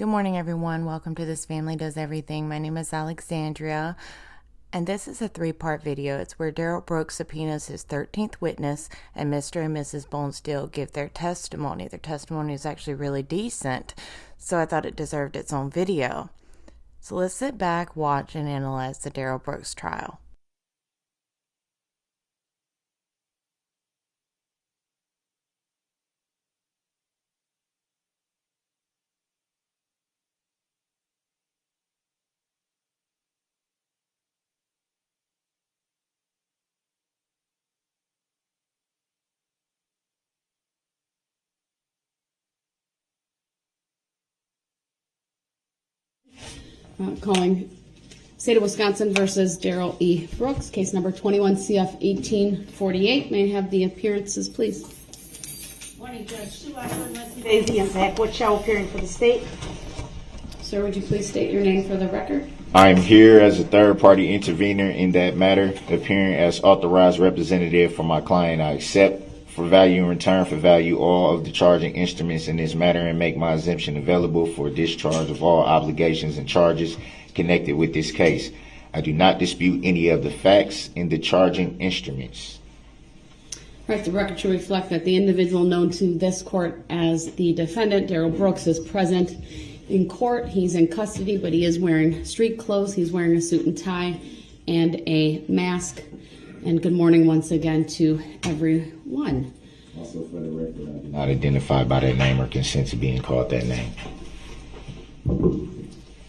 Good morning, everyone. Welcome to This Family Does Everything. My name is Alexandria, and this is a three-part video. It's where Darrell Brooks subpoenas his 13th witness, and Mr. and Mrs. Bonesteel give their testimony. Their testimony is actually really decent, so I thought it deserved its own video. So let's sit back, watch, and analyze the Darrell Brooks trial. Calling State of Wisconsin versus Darrell E. Brooks, case number 21 CF 1848. May I have the appearances, please? Morning, Judge Sue Ashburn, Leslie Daisy, and Zach Woodshaw appearing for the state. Sir, would you please state your name for the record? I am here as a third-party intervener in that matter, appearing as authorized representative for my client. I accept for value in return for value all of the charging instruments in this matter and make my exemption available for discharge of all obligations and charges connected with this case. I do not dispute any of the facts in the charging instruments. Right, the record should reflect that the individual known to this court as the defendant, Darrell Brooks, is present in court. He's in custody, but he is wearing street clothes. He's wearing a suit and tie and a mask. And good morning once again to everyone. Also for the record, I do not identify by that name or consent to being called that name.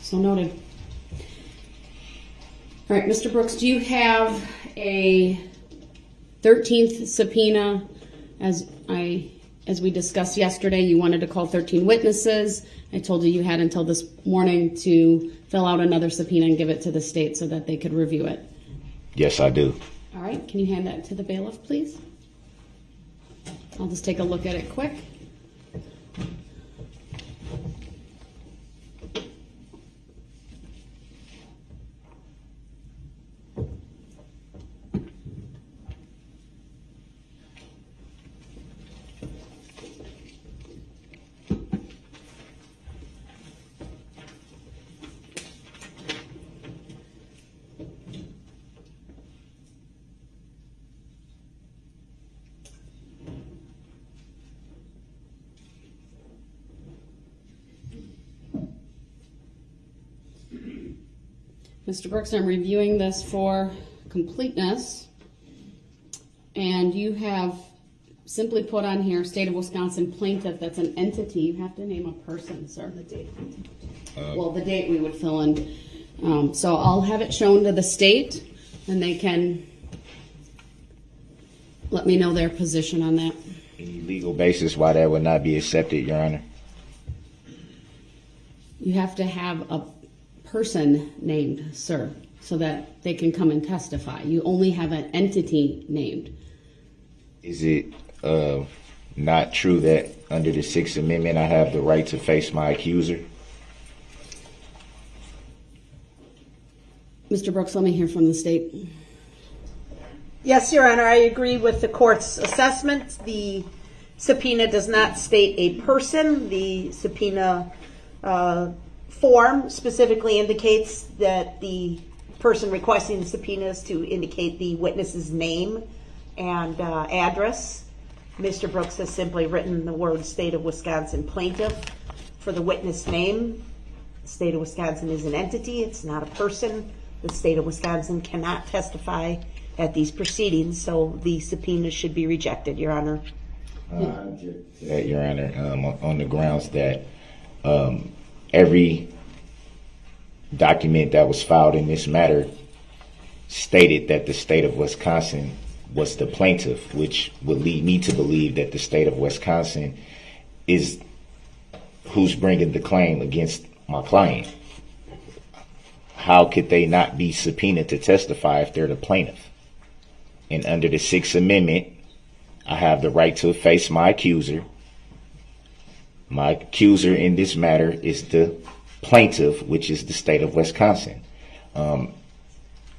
So noted. All right, Mr. Brooks, do you have a 13th subpoena? As we discussed yesterday, you wanted to call 13 witnesses. I told you had until this morning to fill out another subpoena and give it to the state so that they could review it. Yes, I do. All right, can you hand that to the bailiff, please? I'll just take a look at it quick. Mr. Brooks, I'm reviewing this for completeness, and you have simply put on here State of Wisconsin plaintiff. That's an entity. You have to name a person, sir. The date. Well, the date we would fill in. So I'll have it shown to the state, and they can let me know their position on that. Any legal basis why that would not be accepted, Your Honor? You have to have a person named, sir, so that they can come and testify. You only have an entity named. Is it not true that under the Sixth Amendment I have the right to face my accuser? Mr. Brooks, let me hear from the state. Yes, Your Honor, I agree with the court's assessment. The subpoena does not state a person. The subpoena form specifically indicates that the person requesting the subpoena is to indicate the witness's name and address. Mr. Brooks has simply written the word State of Wisconsin plaintiff for the witness name. The State of Wisconsin is an entity. It's not a person. The State of Wisconsin cannot testify at these proceedings, so the subpoena should be rejected, Your Honor. I object to that, Your Honor, on the grounds that every document that was filed in this matter stated that the State of Wisconsin was the plaintiff, which would lead me to believe that the State of Wisconsin is who's bringing the claim against my client. How could they not be subpoenaed to testify if they're the plaintiff? And under the Sixth Amendment, I have the right to face my accuser. My accuser in this matter is the plaintiff, which is the State of Wisconsin.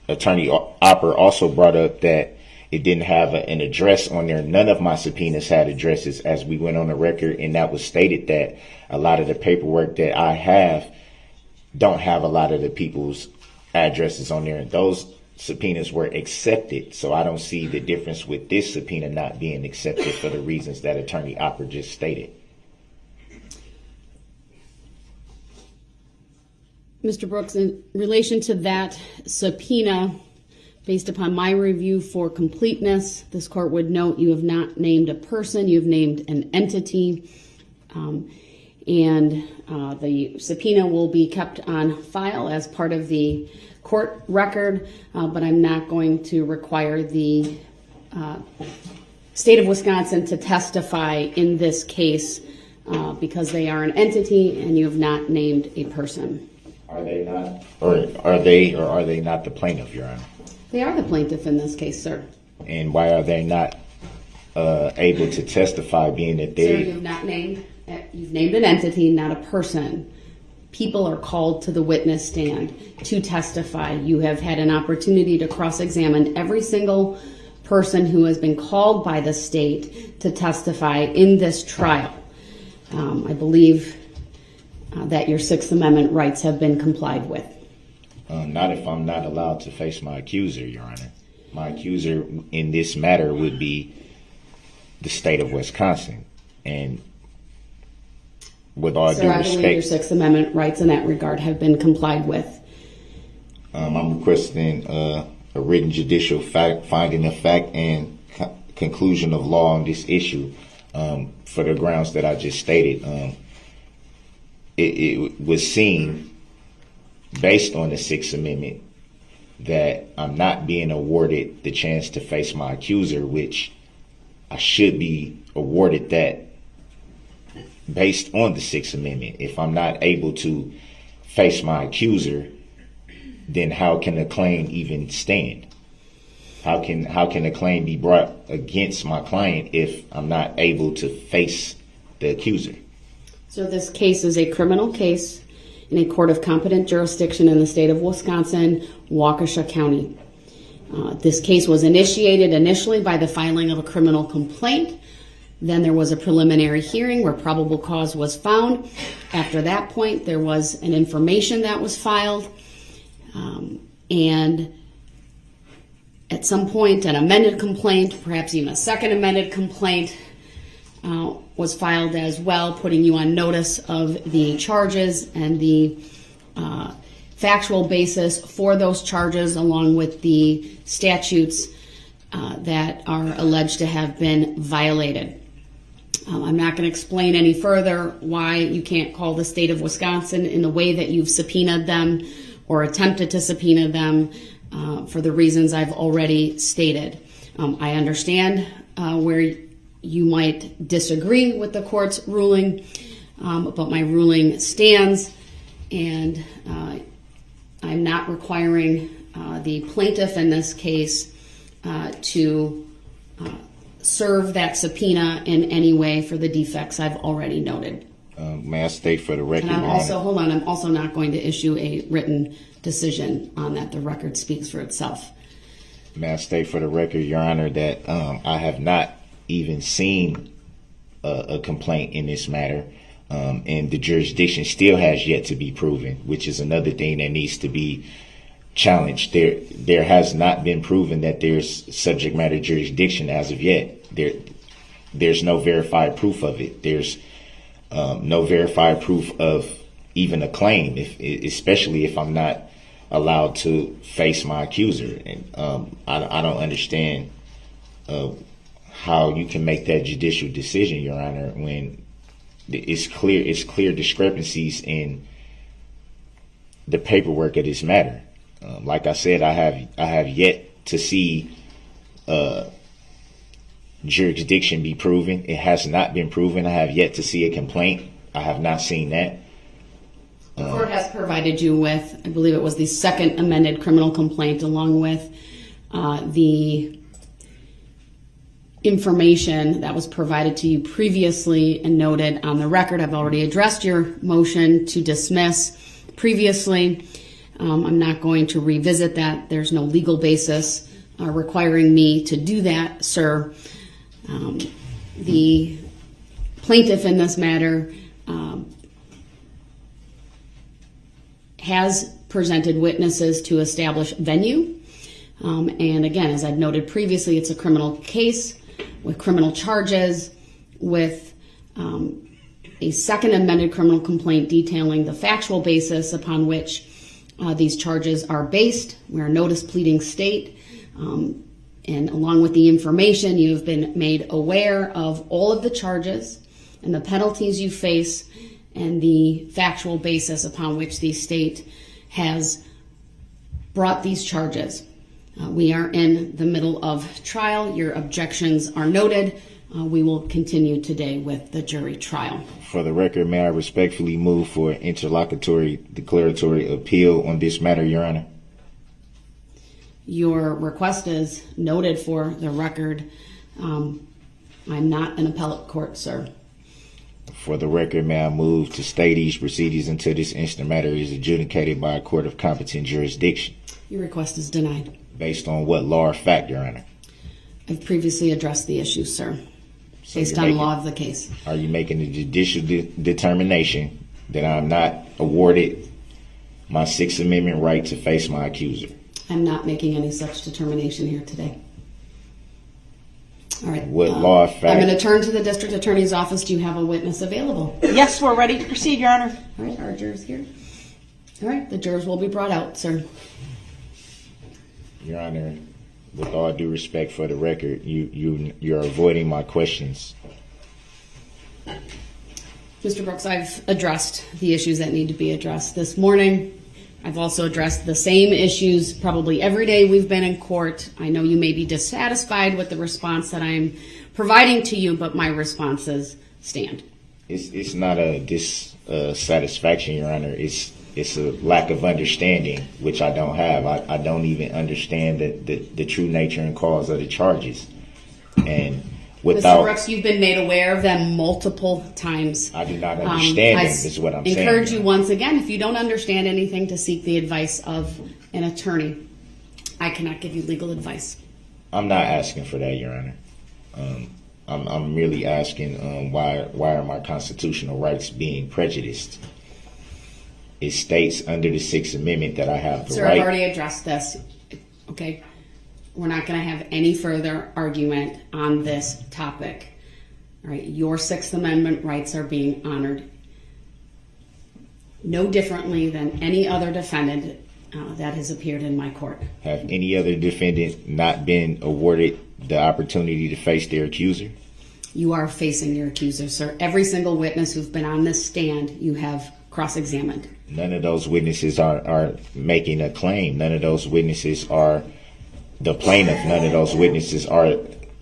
Attorney Opper also brought up that It didn't have an address on there. None of my subpoenas had addresses, as we went on the record, and that was stated that a lot of the paperwork that I have don't have a lot of the people's addresses on there. And those subpoenas were accepted, so I don't see the difference with this subpoena not being accepted for the reasons that Attorney Opper just stated. Mr. Brooks, in relation to that subpoena, based upon my review for completeness, this court would note you have not named a person, you have named an entity, and the subpoena will be kept on file as part of the court record, but I'm not going to require the state of Wisconsin to testify in this case because they are an entity and you have not named a person. Are they not, or are they not the plaintiff, Your Honor? They are the plaintiff in this case, sir. And why are they not able to testify, being that Sir, they... you've named an entity, not a person. People are called to the witness stand to testify. You have had an opportunity to cross-examine every single person who has been called by the state to testify in this trial. I believe that your Sixth Amendment rights have been complied with. Not if I'm not allowed to face my accuser, Your Honor. My accuser in this matter would be the state of Wisconsin. And with all Sir, due I believe your respect, Sixth Amendment rights in that regard have been complied with. I'm requesting a written judicial finding of fact and conclusion of law on this issue for the grounds that I just stated. It was seen, based on the Sixth Amendment, that I'm not being awarded the chance to face my accuser, which I should be awarded that based on the Sixth Amendment. If I'm not able to face my accuser, then how can a claim even stand? How can a claim be brought against my client if I'm not able to face the accuser? So this case is a criminal case in a court of competent jurisdiction in the state of Wisconsin, Waukesha County. This case was initiated initially by the filing of a criminal complaint. Then there was a preliminary hearing where probable cause was found. After that point, there was an information that was filed. And at some point, an amended complaint, perhaps even a second amended complaint, was filed as well, putting you on notice of the charges and the factual basis for those charges, along with the statutes that are alleged to have been violated. I'm not going to explain any further why you can't call the state of Wisconsin in the way that you've subpoenaed them or attempted to subpoena them for the reasons I've already stated. I understand where you might disagree with the court's ruling, but my ruling stands, and I'm not requiring the plaintiff in this case to serve that subpoena in any way for the defects I've already noted. May I state for the record, And Your Honor? I'm also not going to issue a written decision on that. The record speaks for itself. May I state for the record, Your Honor, that I have not even seen a complaint in this matter, and the jurisdiction still has yet to be proven, which is another thing that needs to be challenged. There has not been proven that there's subject matter jurisdiction as of yet. There's no verified proof of it. There's no verified proof of even a claim, especially if I'm not allowed to face my accuser. And I don't understand how you can make that judicial decision, Your Honor, when it's clear discrepancies in the paperwork of this matter. Like I said, I have yet to see jurisdiction be proven. It has not been proven. I have yet to see a complaint. I have not seen that. The court has provided you with, I believe it was the second amended criminal complaint, along with the information that was provided to you previously and noted on the record. I've already addressed your motion to dismiss previously. I'm not going to revisit that. There's no legal basis requiring me to do that, sir. The plaintiff in this matter has presented witnesses to establish venue. And again, as I've noted previously, it's a criminal case with criminal charges, with a second amended criminal complaint detailing the factual basis upon which these charges are based. We're a notice pleading state. And along with the information, you've been made aware of all of the charges and the penalties you face and the factual basis upon which the state has brought these charges. We are in the middle of trial. Your objections are noted. We will continue today with the jury trial. For the record, may I respectfully move for interlocutory declaratory appeal on this matter, Your Honor? Your request is noted for the record. I'm not an appellate court, sir. For the record, may I move to stay these proceedings until this instant matter is adjudicated by a court of competent jurisdiction? Your request is denied. Based on what law or fact, Your Honor? I've previously addressed the issue, sir, So based you're on law of the case. Are you making a judicial determination that I'm not awarded my Sixth Amendment right to face my accuser? I'm not making any such determination here today. All right. What law or fact? I'm going to turn to the district attorney's office. Do you have a witness available? Yes, we're ready to proceed, Your Honor. All right, our jurors here. All right, the jurors will be brought out, sir. Your Honor, with all due respect for the record, you're avoiding my questions. Mr. Brooks, I've addressed the issues that need to be addressed this morning. I've also addressed the same issues probably every day we've been in court. I know you may be dissatisfied with the response that I'm providing to you, but my responses stand. It's not a dissatisfaction, Your Honor. It's a lack of understanding, which I don't have. I don't even understand the true nature and cause of the charges. And without... Mr. Brooks, you've been made aware of them multiple times. I do not understand them, is what I'm saying. I encourage you once again, if you don't understand anything, to seek the advice of an attorney. I cannot give you legal advice. I'm not asking for that, Your Honor. I'm merely asking why are my constitutional rights being prejudiced? It states under the Sixth Amendment that I have the Sir, right. I've already addressed this. Okay, we're not going to have any further argument on this topic. All right, your Sixth Amendment rights are being honored no differently than any other defendant that has appeared in my court. Have any other defendant not been awarded the opportunity to face their accuser? You are facing your accuser, sir. Every single witness who's been on this stand, you have cross-examined. None of those witnesses are making a claim. None of those witnesses are the plaintiff. None of those witnesses are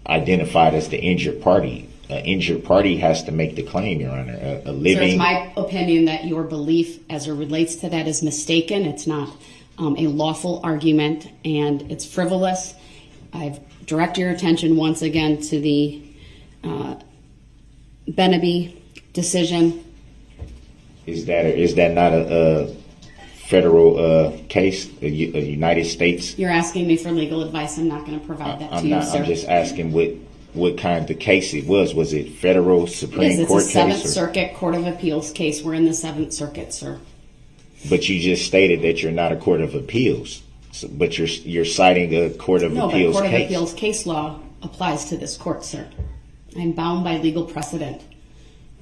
identified as the injured party. An injured party has to make the claim, Your Honor. A living... Sir, it's my opinion that your belief as it relates to that is mistaken. It's not a lawful argument, and it's frivolous. I've directed your attention once again to the Beneby decision. Is that not a federal case, a United States? You're asking me for legal advice. I'm not going to provide that to you, sir. I'm just asking what kind of case it was. Was it federal Supreme Court case? It's a Seventh Circuit Court of Appeals case. We're in the Seventh Circuit, sir. But you just stated that you're not a court of appeals. But you're citing a court of appeals case. No, but Court of Appeals case law applies to this court, sir. I'm bound by legal precedent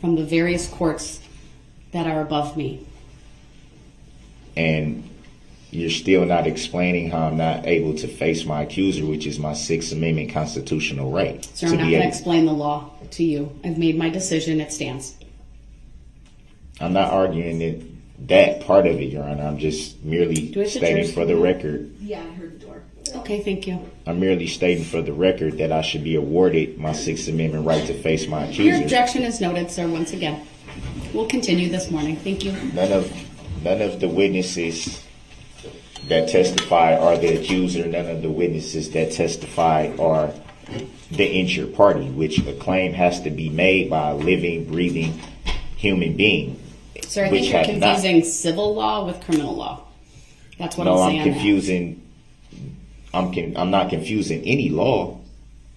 from the various courts that are above me. And you're still not explaining how I'm not able to face my accuser, which is my Sixth Amendment constitutional right. Sir, I'm not going to explain the law to you. I've made my decision. It stands. I'm not arguing that part of it, Your Honor. I'm just merely stating for the record. Yeah, I heard the door. Okay, thank you. I'm merely stating for the record that I should be awarded my Sixth Amendment right to face my Your accuser. objection is noted, sir, once again. We'll continue this morning. Thank you. None of the witnesses that testify are the accuser. None of the witnesses that testify are the injured party, which a claim has to be made by a living, breathing human being. Sir, I think you're confusing civil law with criminal law. That's what I'm saying. No, I'm confusing I'm not confusing any law.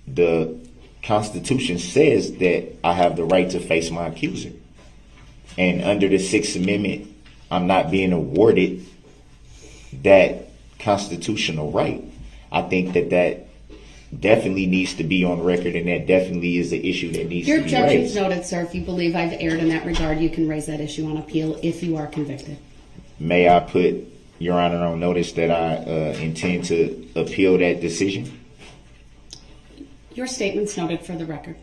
The Constitution says that I have the right to face my accuser. And under the Sixth Amendment, I'm not being awarded that constitutional right. I think that definitely needs to be on record, and that definitely is an issue that needs Your to be objection's raised. noted, sir. If you believe I've erred in that regard, you can raise that issue on appeal if you are convicted. May I put Your Honor on notice that I intend to appeal that decision? Your statement's noted for the record.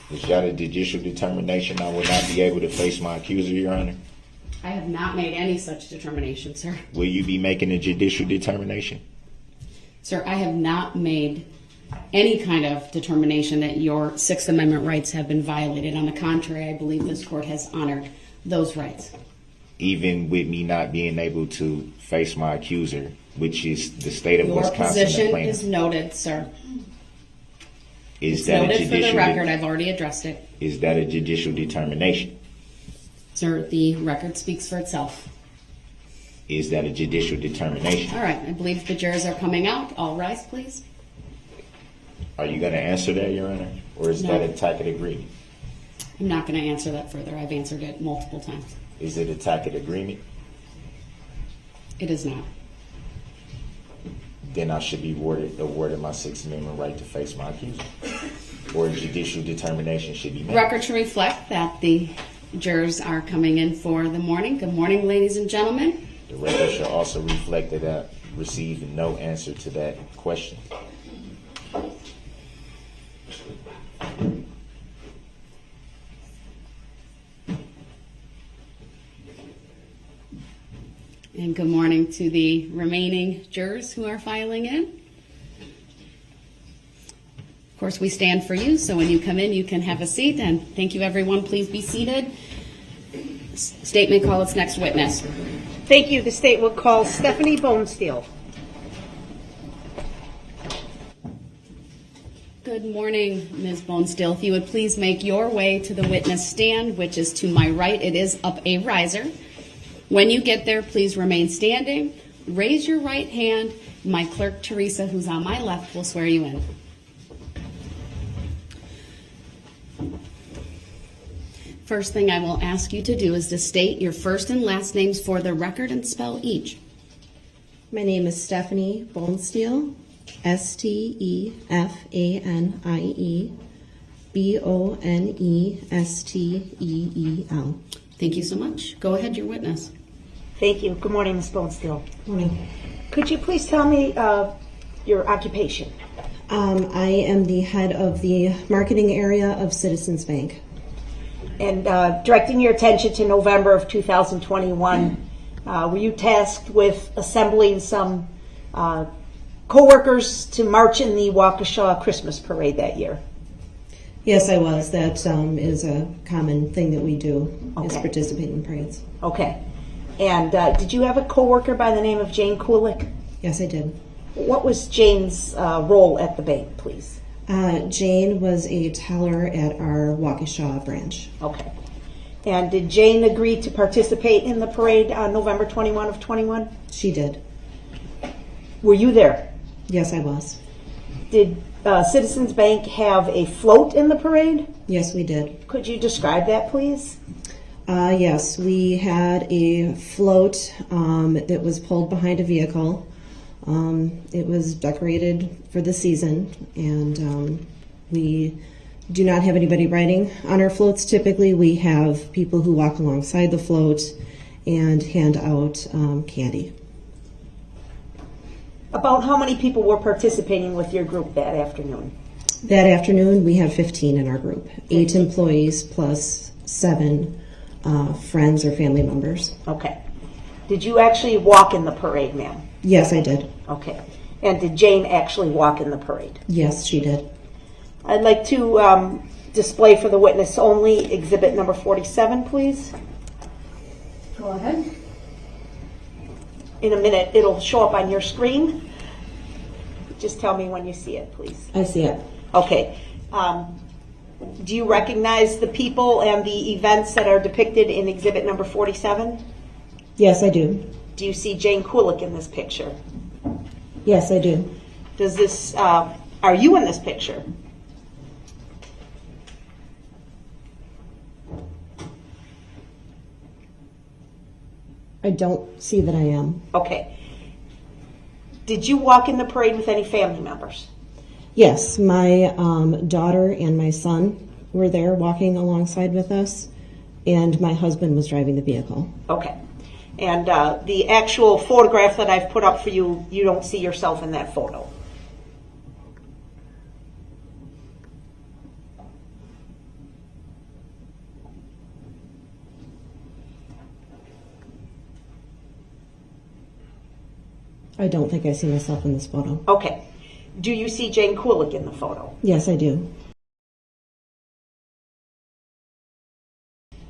Is that a judicial determination I will not be able to face my accuser, Your Honor? I have not made any such determination, sir. Will you be making a judicial determination? Sir, I have not made any kind of determination that your Sixth Amendment rights have been violated. On the contrary, I believe this court has honored those rights. Even with me not being able to face my accuser, which is the state of Your Wisconsin, the position plaintiff. is noted, sir. Is It's that a noted for the judicial record. I've already addressed it. is that a judicial determination? Sir, the record speaks for itself. Is that a judicial determination? All right, I believe the jurors are coming out. All rise, please. Are you going to answer that, Your Honor? Or is No. that a tacit agreement? I'm not going to answer that further. I've answered it multiple times. Is it a tacit agreement? It is not. Then I should be awarded my Sixth Amendment right to face my accuser. Or a judicial determination should be made. Record to reflect that the jurors are coming in for the morning. Good morning, ladies and gentlemen. The record should also reflect that I received no answer to that question. And good morning to the remaining jurors who are filing in. Of course, we stand for you, so when you come in, you can have a seat. And thank you, everyone. Please be seated. State may call its next witness. Thank you. The state will call Stephanie Bonesteel. Good morning, Ms. Bonesteel. If you would please make your way to the witness stand, which is to my right. It is up a riser. When you get there, please remain standing. Raise your right hand. My clerk, Teresa, who's on my left, will swear you in. First thing I will ask you to do is to state your first and last names for the record and spell each. My name is Stephanie Bonesteel, Stefanie Bonesteel. Thank you so much. Go ahead, your witness. Thank you. Good morning, Ms. Bonesteel. Morning. Could you please tell me your occupation? I am the head of the marketing area of Citizens Bank. And directing your attention to November of 2021, were you tasked with assembling some co-workers to march in the Waukesha Christmas Parade that year? Yes, I was. That is a common thing that we do, is Okay. participate in parades. Okay. And did you have a co-worker by the name of Jane Kulik? Yes, I did. What was Jane's role at the bank, please? Jane was a teller at our Waukesha branch. Okay. And did Jane agree to participate in the parade on November 21 of 21? She did. Were you there? Yes, I was. Did Citizens Bank have a float in the parade? Yes, we did. Could you describe that, please? Yes, we had a float that was pulled behind a vehicle. It was decorated for the season, and we do not have anybody riding on our floats. Typically, we have people who walk alongside the float and hand out candy. About how many people were participating with your group that afternoon? That afternoon, we had 15 in our group, 8 employees plus 7 friends or family members. Okay. Did you actually walk in the parade, ma'am? Yes, I did. Okay. And did Jane actually walk in the parade? Yes, she did. I'd like to display for the witness only exhibit number 47, please. Go ahead. In a minute, it'll show up on your screen. Just tell me when you see it, please. I see it. Okay. Do you recognize the people and the events that are depicted in exhibit number 47? Yes, I do. Do you see Jane Kulik in this picture? Yes, I do. Does this, are you in this picture? I don't see that I am. Okay. Did you walk in the parade with any family members? Yes, my daughter and my son were there walking alongside with us, and my husband was driving the vehicle. Okay. And the actual photograph that I've put up for you, you don't see yourself in that photo? I don't think I see myself in this photo. Okay. Do you see Jane Kulik in the photo? Yes, I do.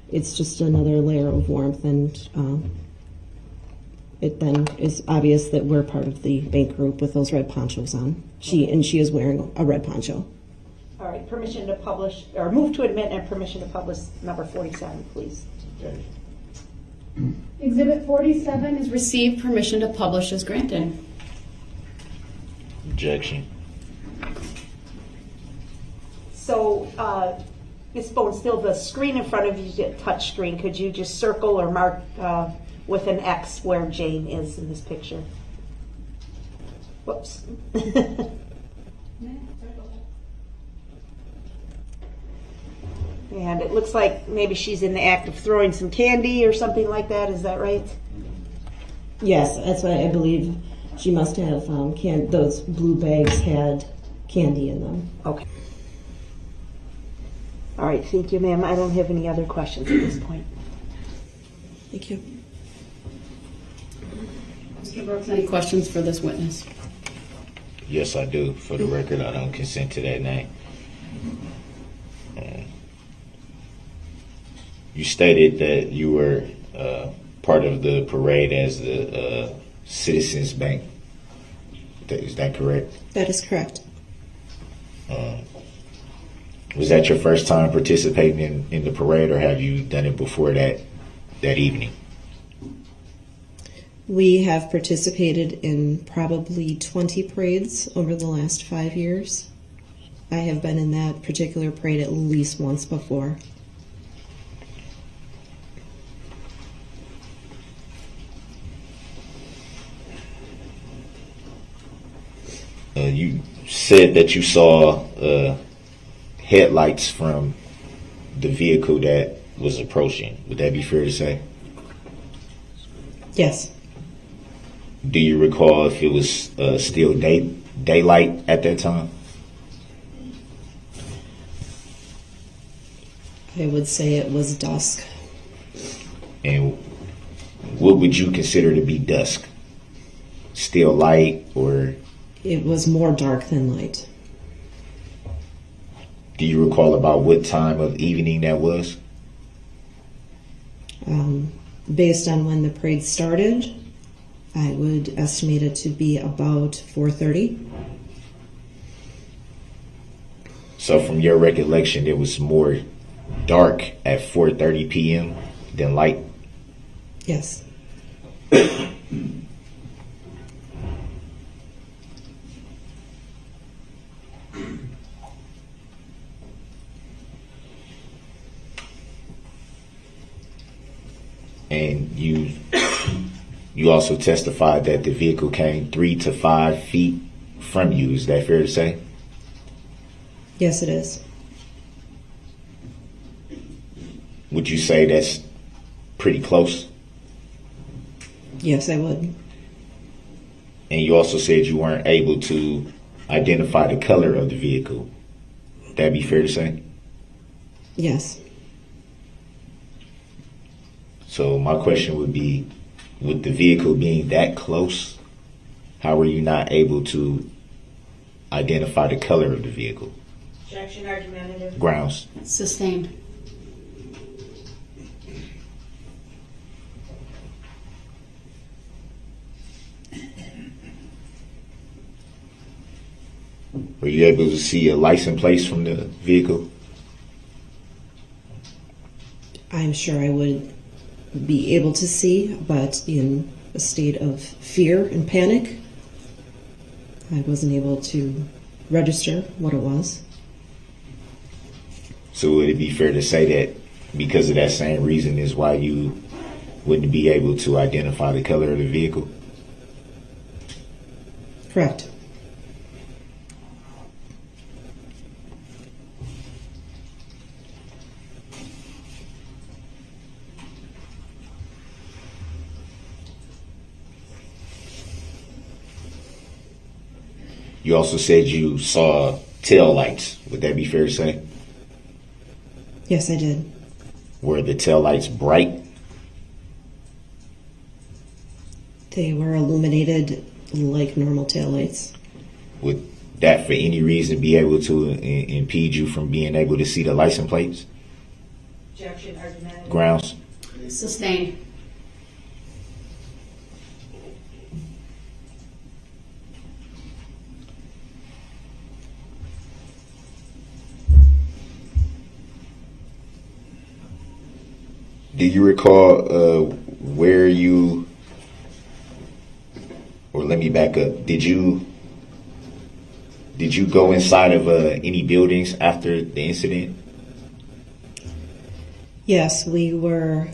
It's just another layer of warmth, and it then is obvious that we're part of the bank group with those red ponchos on. She is wearing a red poncho. All right. Permission to publish, or move to admit and permission to publish number 47, please. Exhibit 47 is received. Permission to publish is granted. Objection. So, Ms. Bonesteel, the screen in front of you is a touch screen. Could you just circle or mark with an X where Jane is in this picture? Whoops. And it looks like maybe she's in the act of throwing some candy or something like that. Is that right? Yes, that's why I believe she must have those blue bags had candy in them. Okay. All right. Thank you, ma'am. I don't have any other questions at this point. Thank you. Mr. Brooks, any questions for this witness? Yes, I do. For the record, I don't consent to that name. You stated that you were part of the parade as the Citizens Bank. Is that correct? That is correct. Was that your first time participating in the parade, or have you done it before that evening? We have participated in probably 20 parades over the last 5 years. I have been in that particular parade at least once before. You said that you saw headlights from the vehicle that was approaching. Would that be fair to say? Yes. Do you recall if it was still daylight at that time? I would say it was dusk. And what would you consider to be dusk? Still light, or? It was more dark than light. Do you recall about what time of evening that was? Based on when the parade started, I would estimate it to be about 4:30. So from your recollection, it was more dark at 4:30 p.m. than light? Yes. And you also testified that the vehicle came 3 to 5 feet from you. Is that fair to say? Yes, it is. Would you say that's pretty close? Yes, I would. And you also said you weren't able to identify the color of the vehicle. Would that be fair to say? Yes. So my question would be, with the vehicle being that close, how were you not able to identify the color of the vehicle? Objection, argumentative. Grounds. Sustained. Were you able to see a license plate from the vehicle? I'm sure I would be able to see, but in a state of fear and panic, I wasn't able to register what it was. So would it be fair to say that because of that same reason is why you wouldn't be able to identify the color of the vehicle? Correct. You also said you saw tail lights. Would that be fair to say? Yes, I did. Were the tail lights bright? They were illuminated like normal taillights. Would that for any reason be able to impede you from being able to see the license plates? Objection, argumentative. Grounds? Sustained. Do you recall where you, or let me back up, did you go inside of any buildings after the incident? Yes, we were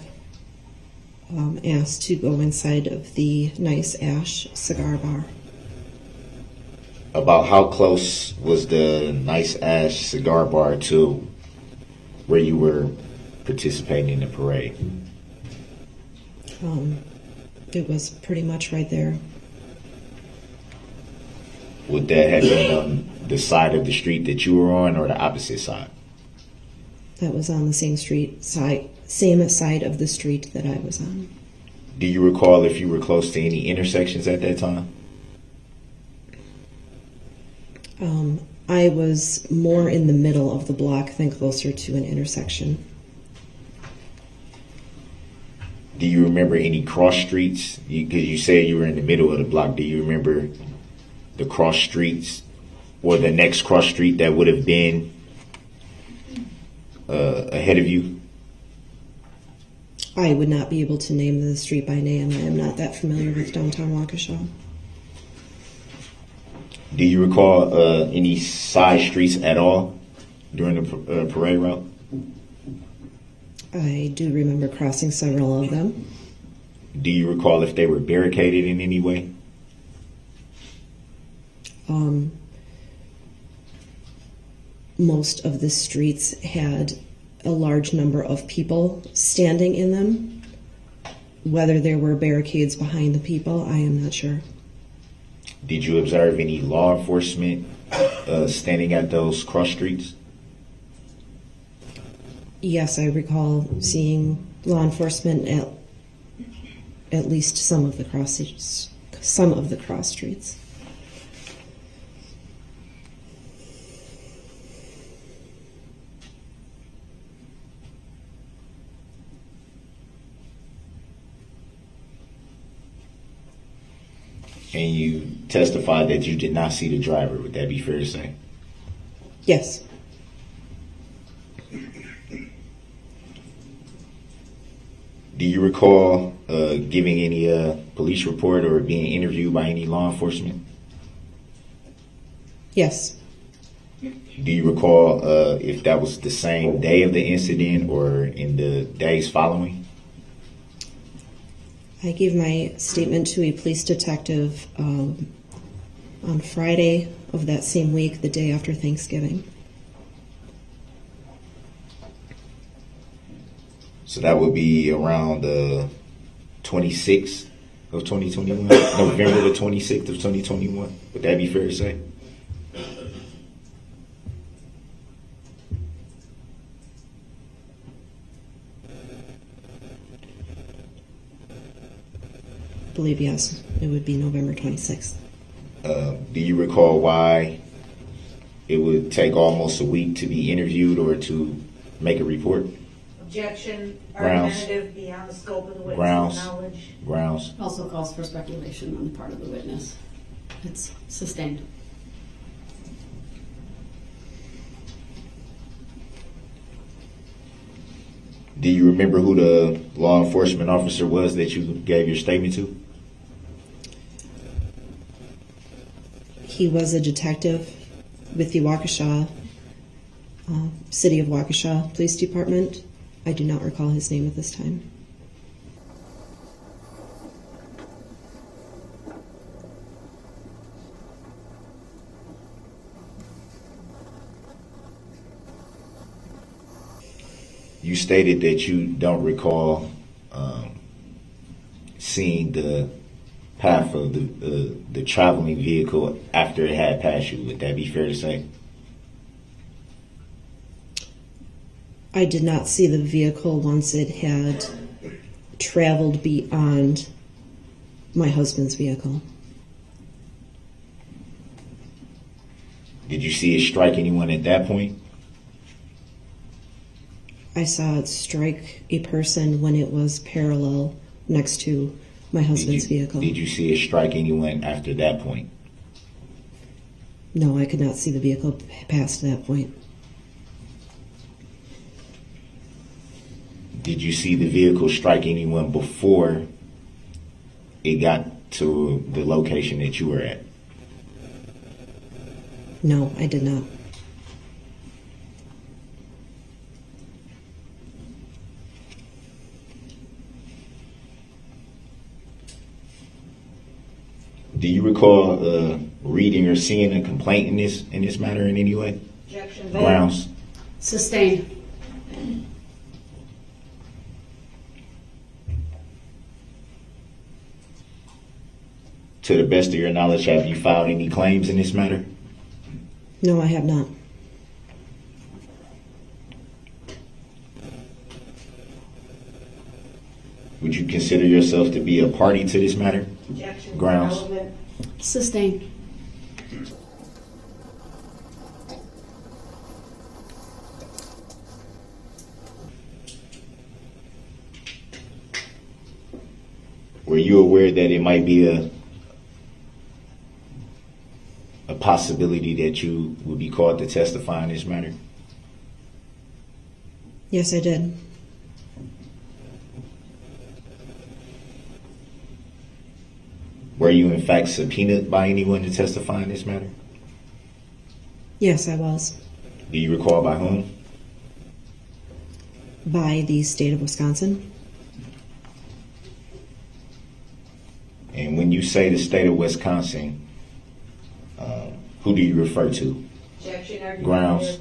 asked to go inside of the Nice Ash cigar bar. About how close was the Nice Ash cigar bar to where you were participating in the parade? It was pretty much right there. Would that have been on the side of the street that you were on or the opposite side? That was on the same side of the street that I was on. Do you recall if you were close to any intersections at that time? I was more in the middle of the block than closer to an intersection. Do you remember any cross streets? Because you said you were in the middle of the block. Do you remember the cross streets or the next cross street that would have been ahead of you? I would not be able to name the street by name. I am not that familiar with downtown Waukesha. Do you recall any side streets at all during the parade route? I do remember crossing several of them. Do you recall if they were barricaded in any way? Most of the streets had a large number of people standing in them. Whether there were barricades behind the people, I am not sure. Did you observe any law enforcement standing at those cross streets? Yes, I recall seeing law enforcement at least some of the cross streets. And you testified that you did not see the driver. Would that be fair to say? Yes. Do you recall giving any police report or being interviewed by any law enforcement? Yes. Do you recall if that was the same day of the incident or in the days following? I gave my statement to a police detective on Friday of that same week, the day after Thanksgiving. So that would be around the 26th of 2021, November the 26th of 2021. Would that be fair to say? I believe, yes, it would be November 26th. Do you recall why it would take almost a week to be interviewed or to make a report? Objection, Grounds. argumentative, beyond the scope of the witness's Grounds. knowledge. Grounds. Also calls for speculation on the part of the witness. It's sustained. Do you remember who the law enforcement officer was that you gave your statement to? He was a detective with the Waukesha, City of Waukesha Police Department. I do not recall his name at this time. You stated that you don't recall seeing the path of the traveling vehicle after it had passed you. Would that be fair to say? I did not see the vehicle once it had traveled beyond my husband's vehicle. Did you see it strike anyone at that point? I saw it strike a person when it was parallel next to my husband's vehicle. Did you see it strike anyone after that point? No, I could not see the vehicle past that point. Did you see the vehicle strike anyone before it got to the location that you were at? No, I did not. Do you recall reading or seeing a complaint in this matter in any way? Objection. Grounds. Sustained. To the best of your knowledge, have you filed any claims in this matter? No, I have not. Would you consider yourself to be a party to this matter? Objection. Grounds. Relevant. Sustained. Were you aware that it might be a possibility that you would be called to testify in this matter? Yes, I did. Were you in fact subpoenaed by anyone to testify in this matter? Yes, I was. Do you recall by whom? By the state of Wisconsin. And when you say the state of Wisconsin, who do you refer to? Objection. Grounds.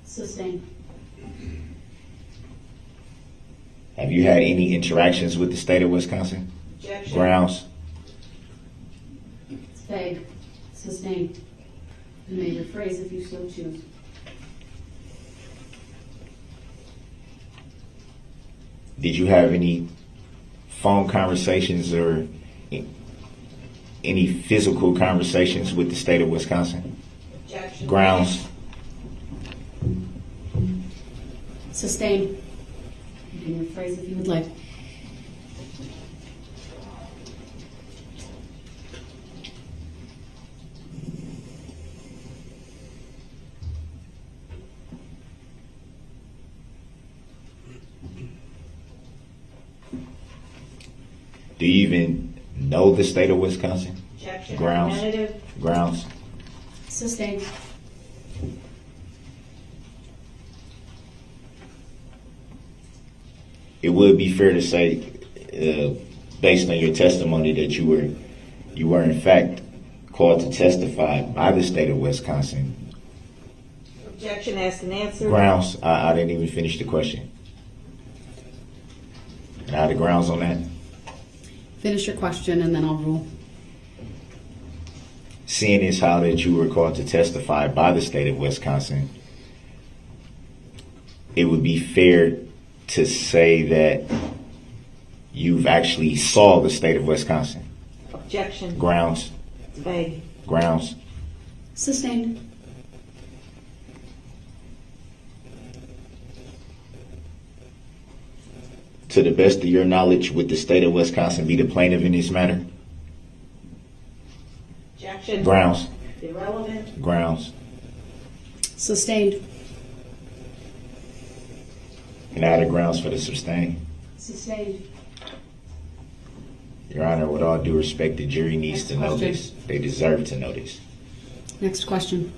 Sustained. Have you had any interactions with the state of Wisconsin? Objection. Grounds. It's vague. Sustained. You may rephrase if you so choose. Did you have any phone conversations or any physical conversations with the state of Wisconsin? Objection. Grounds. Sustained. You can rephrase if you would like. Do you even know the state of Wisconsin? Objection. Grounds. Argumentative. Grounds. Sustained. It would be fair to say, based on your testimony, that you were in fact called to testify by the state of Wisconsin. Objection. Asked and answered. Grounds. I didn't even finish the question. Now the grounds on that. Finish your question and then I'll rule. Seeing as how that you were called to testify by the state of Wisconsin, it would be fair to say that you've actually saw the state of Wisconsin. Objection. Grounds. It's vague. Grounds. Sustained. To the best of your knowledge, would the state of Wisconsin be the plaintiff in this matter? Objection. Grounds. Irrelevant. Grounds. Sustained. Can I have the grounds for the sustain? Sustained. Your Honor, with all due respect, the jury needs Next to know question. this. They deserve to know this. Next question.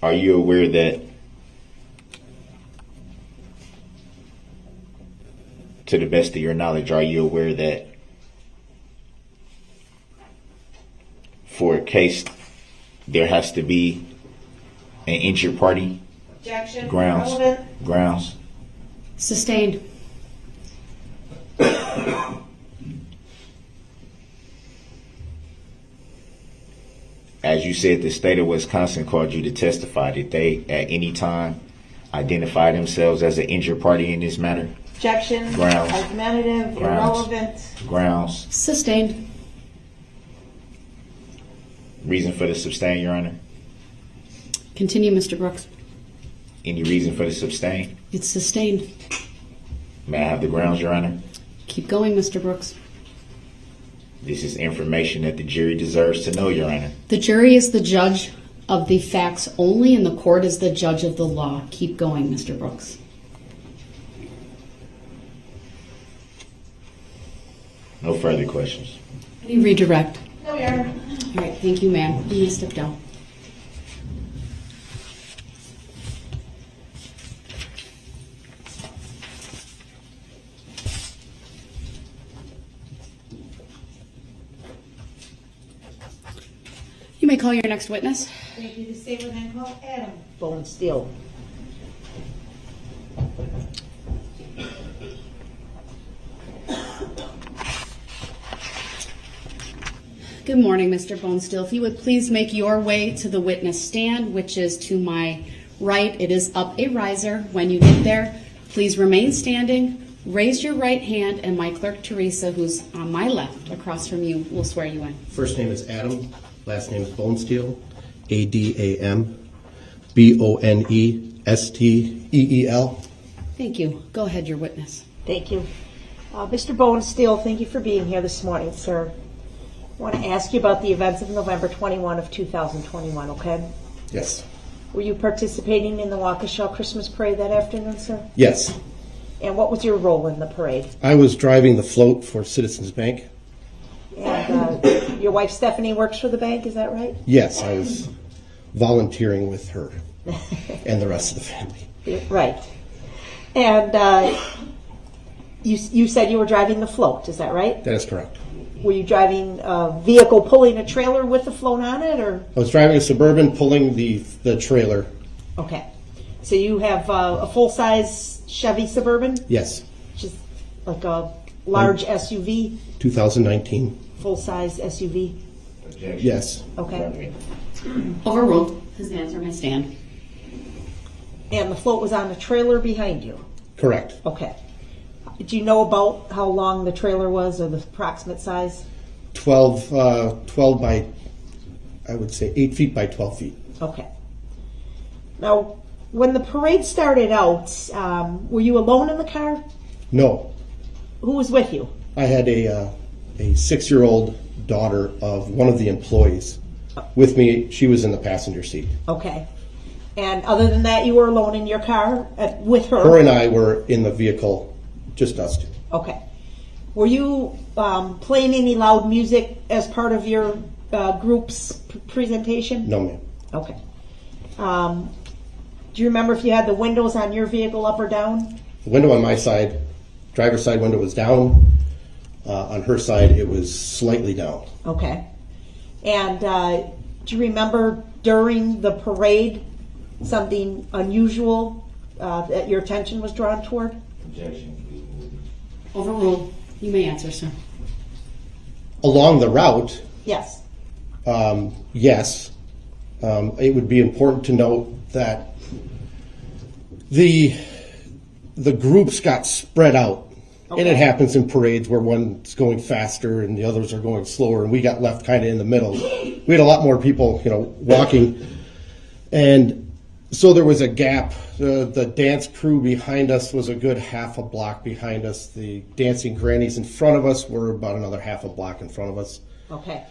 Are you aware that, to the best of your knowledge, are you aware that for a case, there has to be an injured party? Objection. Grounds. Relevant. Grounds. Sustained. As you said, the state of Wisconsin called you to testify. Did they at any time identify themselves as an injured party in this matter? Objection. Grounds. Argumentative. Grounds. Irrelevant. Grounds. Sustained. Reason for the sustain, Your Honor? Continue, Mr. Brooks. Any reason for the sustain? It's sustained. May I have the grounds, Your Honor? Keep going, Mr. Brooks. This is information that the jury deserves to know, Your Honor. The jury is the judge of the facts only, and the court is the judge of the law. Keep going, Mr. Brooks. No further questions. Any redirect? No, Your Honor. All right, thank you, ma'am. You may step down. You may call your next witness. Thank you. The state will then call Adam Bonesteel. Good morning, Mr. Bonesteel. If you would please make your way to the witness stand, which is to my right. It is up a riser. When you get there, please remain standing, raise your right hand, and my clerk, Teresa, who's on my left across from you, will swear you in. First name is Adam, last name is Bonesteel, Adam, Bonesteel. Thank you. Go ahead, your witness. Thank you. Mr. Bonesteel, thank you for being here this morning, sir. I want to ask you about the events of November 21 of 2021, okay? Yes. Were you participating in the Waukesha Christmas parade that afternoon, sir? Yes. And what was your role in the parade? I was driving the float for Citizens Bank. And your wife Stephanie works for the bank, is that right? Yes, I was volunteering with her and the rest of the family. Right. And you said you were driving the float, is that right? That is correct. Were you driving a vehicle pulling a trailer with the float on it, or? I was driving a Suburban pulling the trailer. Okay. So you have a full-size Chevy Suburban, Yes. which is like a large SUV, 2019. full-size SUV? Yes. Okay. Overruled. His answer may stand. And the float was on a trailer behind you? Correct. Okay. Do you know about how long the trailer was, or the approximate size? 12 by, I would say 8 feet by 12 feet. Okay. Now, when the parade started out, were you alone in the car? No. Who was with you? I had a 6-year-old daughter of one of the employees with me. She was in the passenger seat. Okay. And other than that, you were alone in your car with her? Her and I were in the vehicle, just us two. Okay. Were you playing any loud music as part of your group's presentation? No, ma'am. Okay. Do you remember if you had the windows on your vehicle up or down? The window on my side, driver's side window was down. On her side, it was slightly down. Okay. And do you remember during the parade something unusual that your attention was drawn toward? Objection. Overruled. You may answer, sir. Along the route, Yes. yes, it would be important to note that the groups got spread out. And it happens in parades where one's going faster and the others are going slower, and we got left kind of in the middle. We had a lot more people, walking. And So there was a gap. The dance crew behind us was a good half a block behind us. The dancing grannies in front of us were about another half a block in front of us. Okay.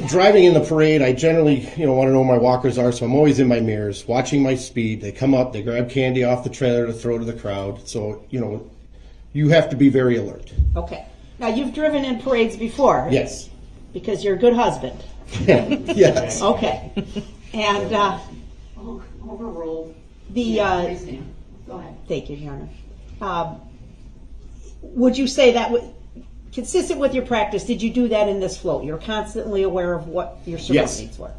Driving in the parade, I generally, want to know where my walkers are, so I'm always in my mirrors, watching my speed. They come up, they grab candy off the trailer to throw to the crowd. So, you have to be very alert. Okay. Now, you've driven in parades before. Yes. Because you're a good husband. Yes. Okay. And Overruled. the, Go ahead. thank you, Your Honor. Would you say that, consistent with your practice, did you do that in this float? You're constantly aware of what your surroundings were?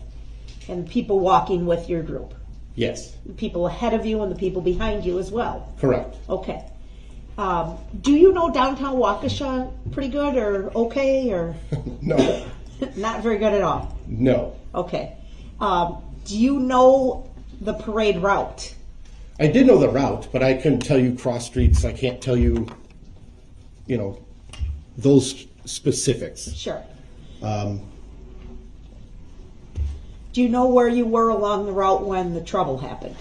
And people walking with your group? Yes. The people ahead of you and the people behind you as well? Correct. Okay. Do you know downtown Waukesha pretty good or okay or No. not very good at all? No. Okay. Do you know the parade route? I did know the route, but I couldn't tell you cross streets. I can't tell you, those specifics. Sure. Do you know where you were along the route when the trouble happened?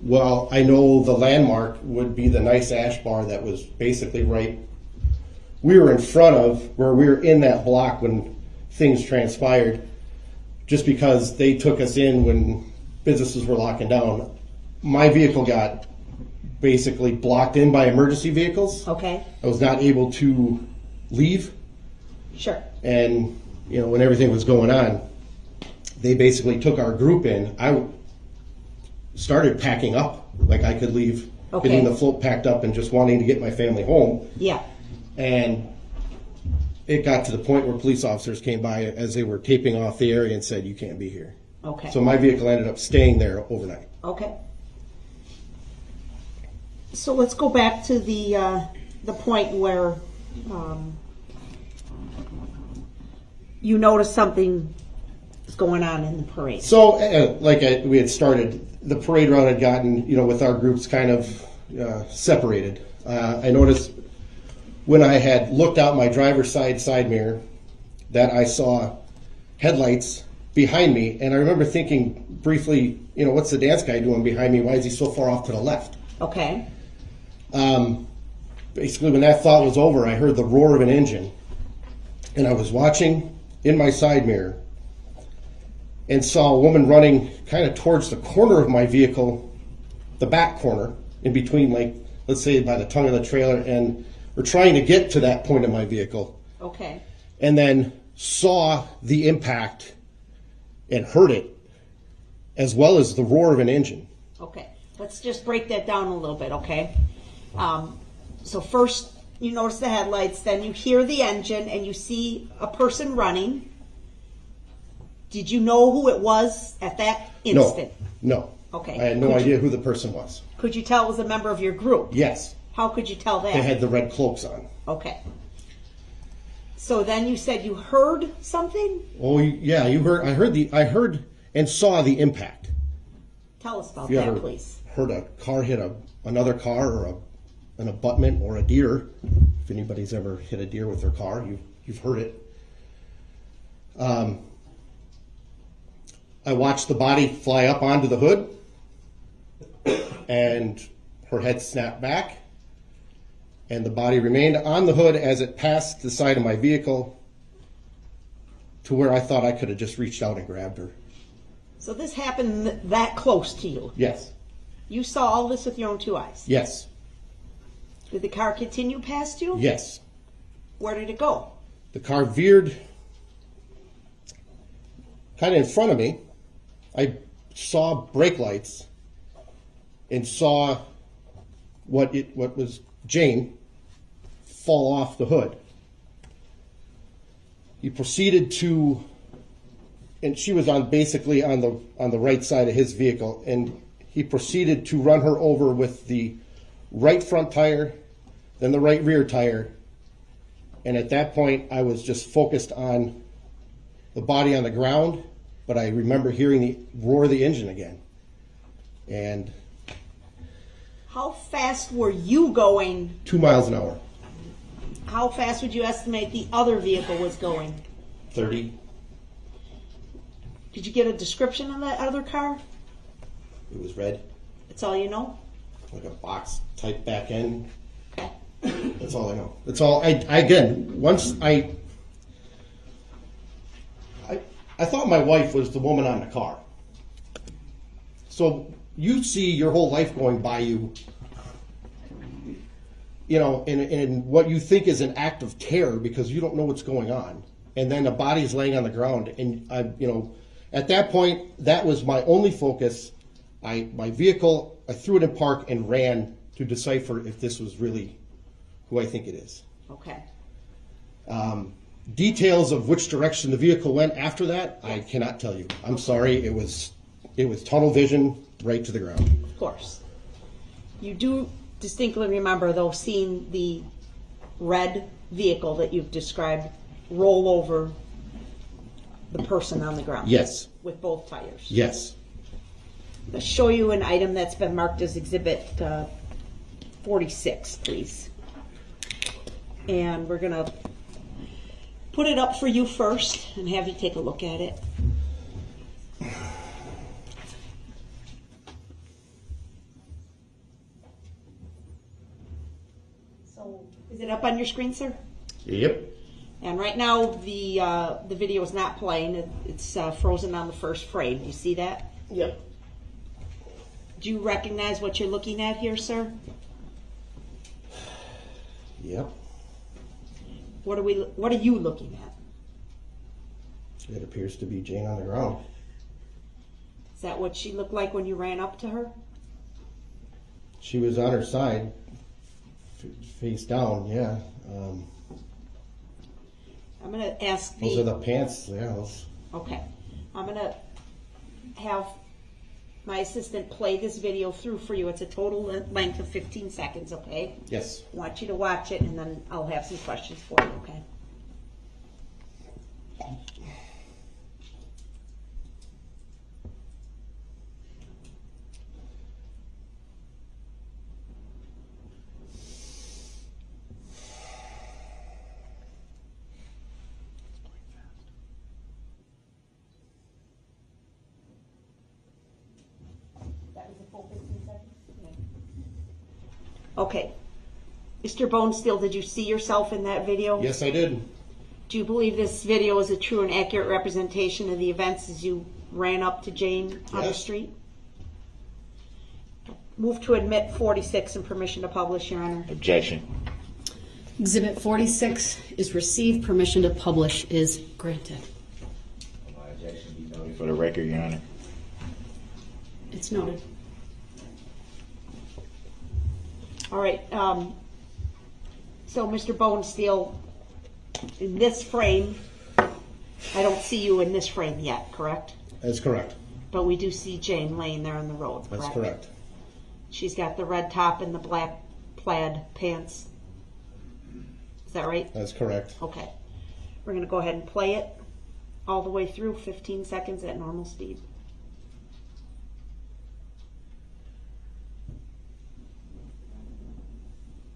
Well, I know the landmark would be the nice ash bar that was basically we were in front of where we were in that block when things transpired, just because they took us in when businesses were locking down. My vehicle got basically blocked in by emergency vehicles. Okay. I was not able to leave, Sure. and when everything was going on, they basically took our group in. I started packing up, like I could leave, Okay. getting the float packed up and just wanting to get my family home. Yeah. And it got to the point where police officers came by as they were taping off the area and said, "You can't be here." Okay. So my vehicle ended up staying there overnight. Okay. So let's go back to the point where you noticed something was going on in the parade. So, we had started, the parade route had gotten, with our groups kind of separated. I noticed when I had looked out my driver's side mirror that I saw headlights behind me, and I remember thinking briefly, what's the dance guy doing behind me? Why is he so far off to the left? Okay. Basically, when that thought was over, I heard the roar of an engine, and I was watching in my side mirror and saw a woman running kind of towards the corner of my vehicle, the back corner, in between, let's say by the tongue of the trailer, and we're trying to get to that point of my vehicle, Okay. and then saw the impact and heard it, as well as the roar of an engine. Okay. Let's just break that down a little bit, okay? So first you notice the headlights, then you hear the engine and you see a person running. Did you know who it was at that instant? No. Okay. I had no idea who the person was. Could you tell it was a member of your group? Yes, How could you tell that? they had the red cloaks on. Okay. So then you said you heard something? Oh, yeah, I heard and saw the impact. Tell us about You that, ever please. heard a car hit another car, or an abutment, or a deer? If anybody's ever hit a deer with their car, you've heard it. I watched the body fly up onto the hood, and her head snapped back, and the body remained on the hood as it passed the side of my vehicle to where I thought I could have just reached out and grabbed her. So this happened that close to you. Yes, You saw all this with your own two eyes. yes, Did the car continue past you? yes. Where did it go? The car veered kind of in front of me. I saw brake lights and saw what was Jane fall off the hood. He proceeded to, and she was basically on the right side of his vehicle, and he proceeded to run her over with the right front tire, then the right rear tire. And at that point, I was just focused on the body on the ground, but I remember hearing the roar of the engine again. And How fast were you going? 2 miles an hour, How fast would you estimate the other vehicle was going? 30. Did you get a description of that other car? It was red, That's all you know? like a box type back end. That's all I know. That's all. I thought my wife was the woman on the car. So you see your whole life going by you, you know, in what you think is an act of terror because you don't know what's going on. And then a body's laying on the ground. And, at that point, that was my only focus. My vehicle, I threw it in park and ran to decipher if this was really who I think it is. Okay. Details of which direction the vehicle went after that, I cannot tell you. I'm sorry. It was tunnel vision right to the ground. Of course. You do distinctly remember, though, seeing the red vehicle that you've described roll over the person on the ground? Yes. With both tires? Yes. Let's show you an item that's been marked as Exhibit 46, please. And we're going to put it up for you first and have you take a look at it. So, is it up on your screen, sir? Yep. And right now, the video is not playing. It's frozen on the first frame. Do you see that? Yep. Do you recognize what you're looking at here, sir? Yep. What are you looking at? It appears to be Jane on the ground. Is that what she looked like when you ran up to her? She was on her side, face down, yeah. I'm going to ask Those are the pants, yeah. Those. Okay. I'm going to have my assistant play this video through for you. It's a total length of 15 seconds, okay? Yes. I want you to watch it, and then I'll have some questions for you, okay? Okay. Mr. Bonesteel, did you see yourself in that video? Yes, I did. Do you believe this video is a true and accurate representation of the events as you ran up to Jane on the Yes. street? Move to admit 46 and permission to publish, Your Honor. Objection. Exhibit 46 is received. Permission to publish is granted. My objection be noted for the record, Your Honor. It's noted. All right. So, Mr. Bonesteel, in this frame, I don't see you in this frame yet, correct? That's correct. But we do see Jane laying there on the road, correct? That's correct. She's got the red top and the black plaid pants. Is that right? That's correct. Okay. We're going to go ahead and play it all the way through, 15 seconds at normal speed.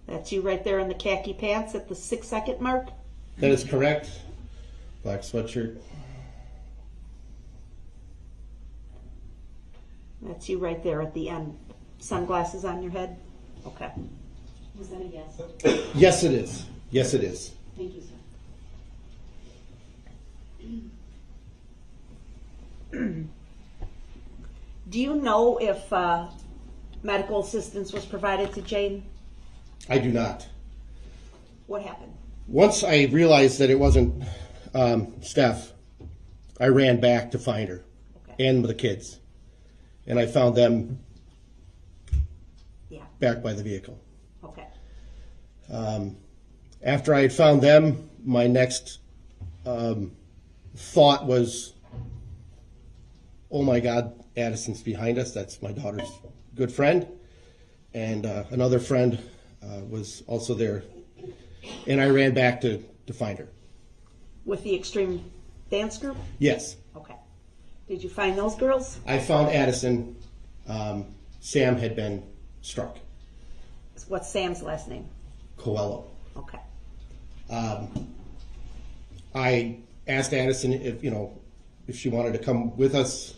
That's you right there in the khaki pants at the 6-second mark. That is correct. Black sweatshirt. That's you right there at the end. Sunglasses on your head. Okay. Was that a yes? Yes, it is. Yes, it is. Thank you, sir. Do you know if medical assistance was provided to Jane? I do not. What happened? Once I realized that it wasn't Steph, I ran back to find her and the kids. And I found them back by the vehicle. Okay. After I had found them, my next thought was, oh my God, Addison's behind us. That's my daughter's good friend. And another friend was also there. And I ran back to find her. With the Extreme Dance Group? Yes. Okay. Did you find those girls? I found Addison. Sam had been struck. What's Sam's last name? Coelho. Okay. I asked Addison if she wanted to come with us.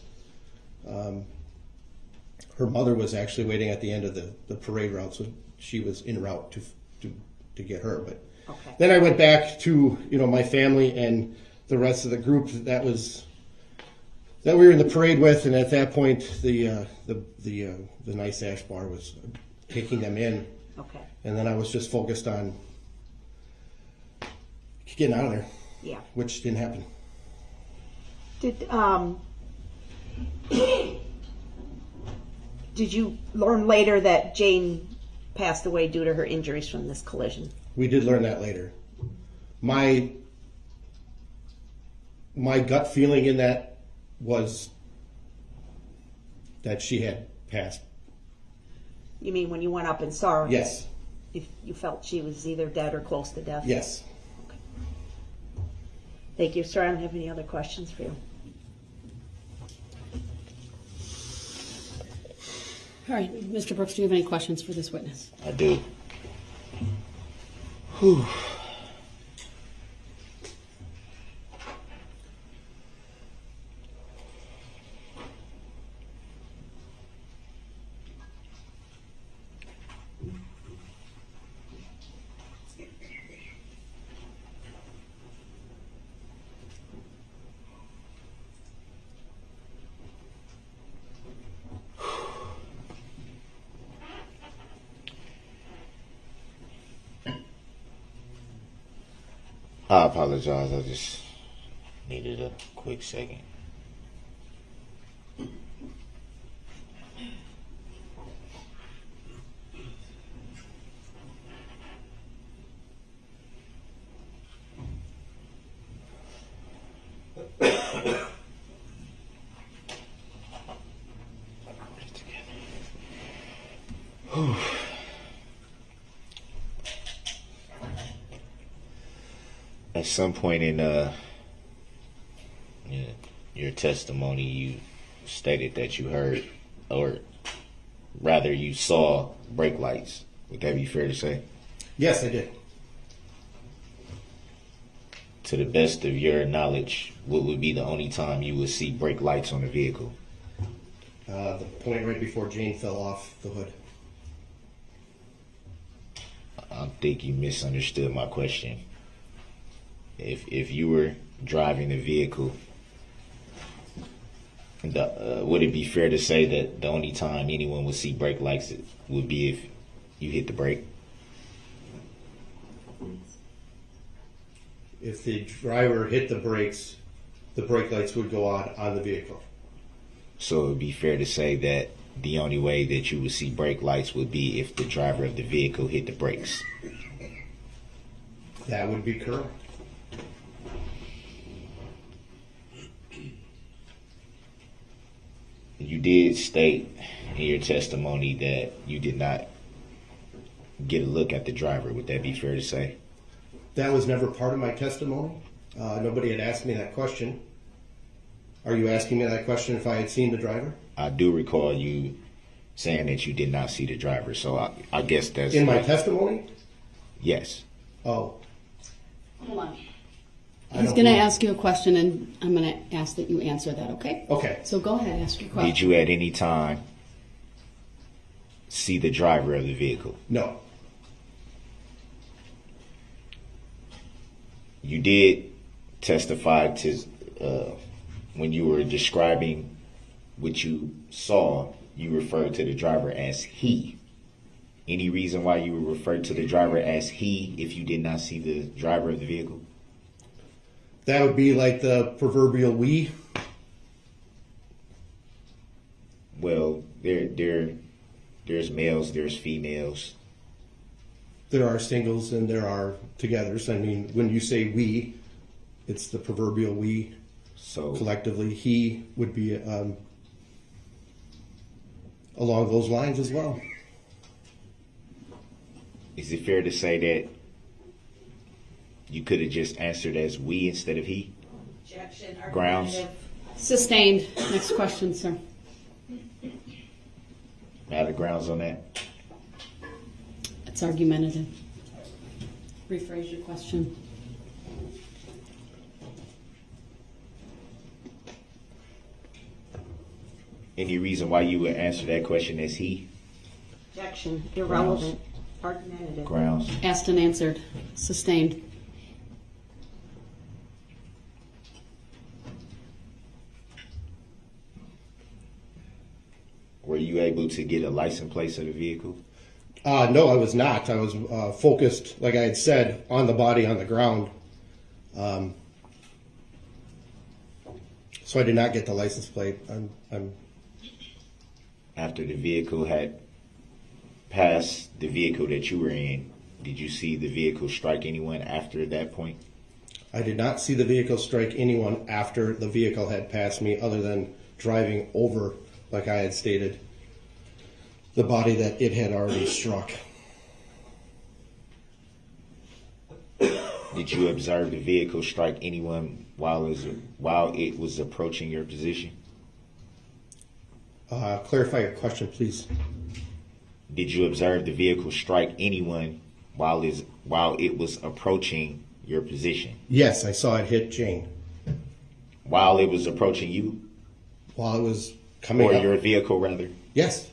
Her mother was actually waiting at the end of the parade route, so she was en route to get her. But Okay. then I went back to my family and the rest of the group that we were in the parade with, and at that point the Nice Ash Bar was taking them in, Okay. and then I was just focused on getting out of there, Yeah. which didn't happen. Did you learn later that Jane passed away due to her injuries from this collision? We did learn that later. My gut feeling in that was that she had passed. You mean when you went up and saw her? Yes. If you felt she was either dead or close to death? Yes. Thank you, sir. I don't have any other questions for you. All right, Mr. Brooks, do you have any questions for this witness? I do. Whew. I apologize. I just needed a quick second. At some point in your testimony, you stated that you heard, or rather you saw, brake lights. Would that be fair to say? Yes, I did. To the best of your knowledge, what would be the only time you would see brake lights on a vehicle? The point right before Jane fell off the hood. I think you misunderstood my question. If you were driving the vehicle, would it be fair to say that the only time anyone would see brake lights would be if you hit the brake? If the driver hit the brakes, the brake lights would go on the vehicle. So it would be fair to say that the only way that you would see brake lights would be if the driver of the vehicle hit the brakes. That would be correct. You did state in your testimony that you did not get a look at the driver. Would that be fair to say? That was never part of my testimony. Nobody had asked me that question. Are you asking me that question if I had seen the driver? I do recall you saying that you did not see the driver, so I guess that's... In my testimony? Yes. Oh. Hold on. I He's don't going to know. ask you a question, and I'm going to ask that you answer that, okay? Okay. So go ahead, ask your question. Did you at any time see the driver of the vehicle? No. You did testify to when you were describing what you saw, you referred to the driver as he. Any reason why you would refer to the driver as he if you did not see the driver of the vehicle? That would be like the proverbial we. Well, there's males, there's females. There are singles and there are togethers. I mean, when you say we, it's the proverbial we. So Collectively, he would be along those lines as well. is it fair to say that you could have just answered as we instead of he? Objection. Grounds? Sustained. Next question, sir. Other grounds on that? It's argumentative. Rephrase your question. Any reason why you would answer that question as he? Objection, irrelevant, argumentative. Grounds. Asked and answered. Sustained. Were you able to get a license plate of the vehicle? No, I was not. I was focused, like I had said, on the body on the ground. So I did not get the license plate. After the vehicle had passed the vehicle that you were in, did you see the vehicle strike anyone after that point? I did not see the vehicle strike anyone after the vehicle had passed me, other than driving over, like I had stated, the body that it had already struck. Did you observe the vehicle strike anyone while it was approaching your position? Clarify your question, please. Did you observe the vehicle strike anyone while it was approaching your position? Yes, I saw it hit Jane While it was approaching you? while it was coming Or up. your vehicle, rather? Yes.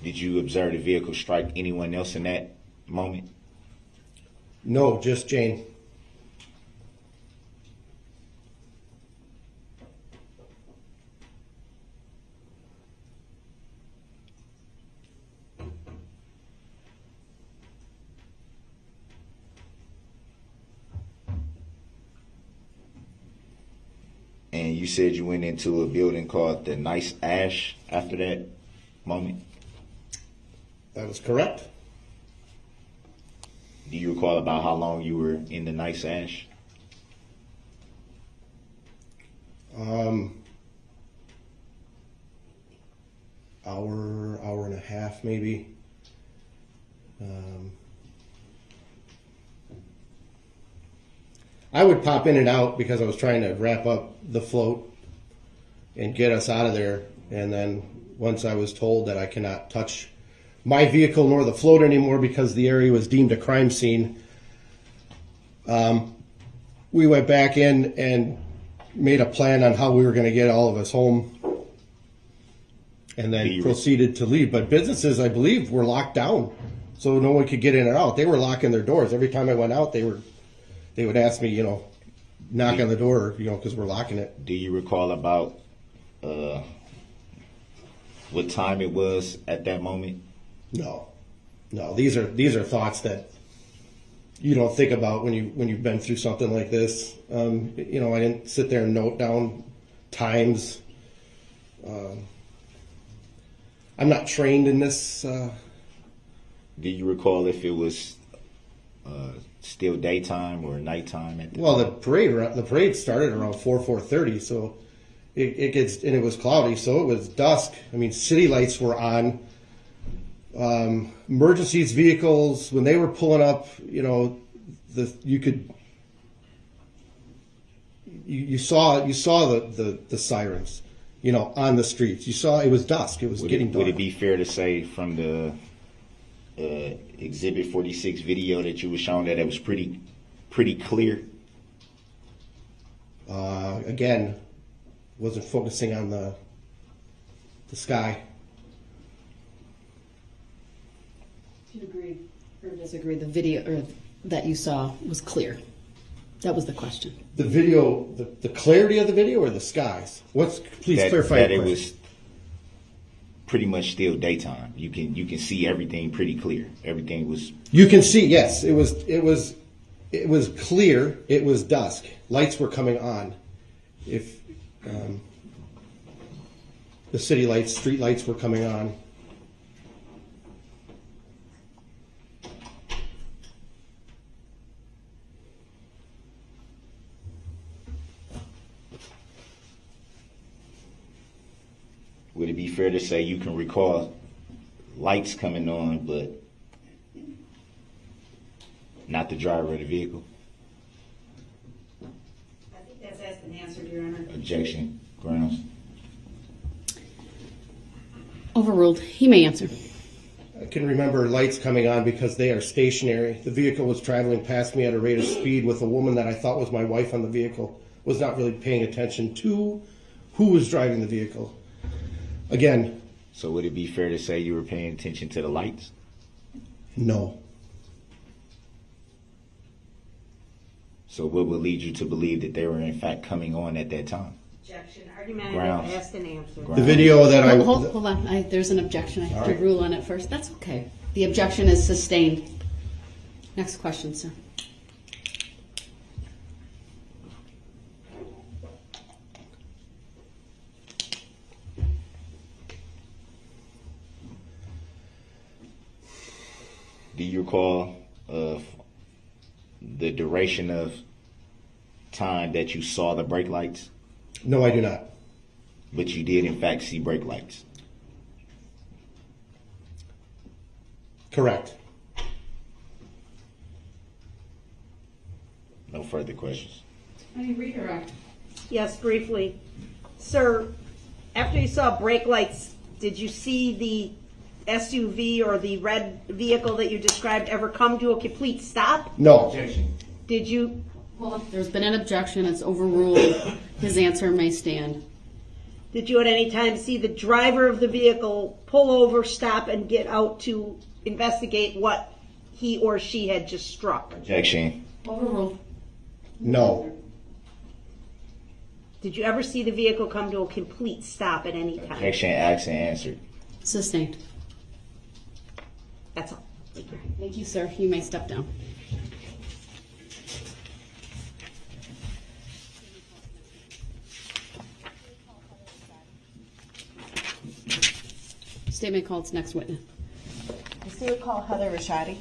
Did you observe the vehicle strike anyone else in that moment? No, just Jane. And you said you went into a building called the Nice Ash after that moment? That was correct. Do you recall about how long you were in the Nice Ash? Hour and a half, maybe. I would pop in and out because I was trying to wrap up the float and get us out of there. And then once I was told that I cannot touch my vehicle nor the float anymore because the area was deemed a crime scene, we went back in and made a plan on how we were going to get all of us home, and then proceeded to leave. But businesses, I believe, were locked down, so no one could get in or out. They were locking their doors. Every time I went out, they would ask me, knock on the door, because we're locking it. Do you recall about what time it was at that moment? No. These are thoughts that you don't think about when you've been through something like this. I didn't sit there and note down times. I'm not trained in this. Do you recall if it was still daytime or nighttime at the Well, the parade started around 4:30, so it gets, and it was cloudy, so it was dusk. I mean, city lights were on. Emergencies vehicles, when they were pulling up, you saw the sirens, on the streets. You saw it was dusk. It was getting dark. Would it be fair to say from the Exhibit 46 video that you were shown that it was pretty clear? Again, wasn't focusing on the sky. Do you agree or disagree? The video that you saw was clear. That was the question. The video, the clarity of the video, or the skies? Please clarify that your it question. was pretty much still daytime. You can see everything pretty clear. Everything was. You can see, yes, it was clear. It was dusk. Lights were coming on. If the city lights, street lights were coming on. Would it be fair to say you can recall lights coming on, but not the driver of the vehicle? I think that's asked and answered, Your Honor. Objection. Grounds. Overruled. He may answer. I can remember lights coming on because they are stationary. The vehicle was traveling past me at a rate of speed with a woman that I thought was my wife on the vehicle. Was not really paying attention to who was driving the vehicle. Again, So would it be fair to say you were paying attention to the lights? no. So what would lead you to believe that they were in fact coming on at that time? Objection. Argumentative. Grounds. Asked and answered. The video that I Hold on. There's an objection. I have to rule on it first. That's okay. The objection is sustained. Next question, sir. Do you recall the duration of time that you saw the brake lights? no, I do not. But you did in fact see brake lights. Correct. No further questions. Any redirect? Yes, briefly. Sir, after you saw brake lights, did you see the SUV or the red vehicle that you described ever come to a complete stop? No. Objection. Did you? There's been an objection. It's overruled. His answer may stand. Did you at any time see the driver of the vehicle pull over, stop, and get out to investigate what he or she had just struck? Objection. Overruled. No. Did you ever see the vehicle come to a complete stop at any time? Objection. Asked and answered. Sustained. That's all. Thank you. Thank you, sir. You may step down. Statement called. Next witness. The state will call Heather Rashadi.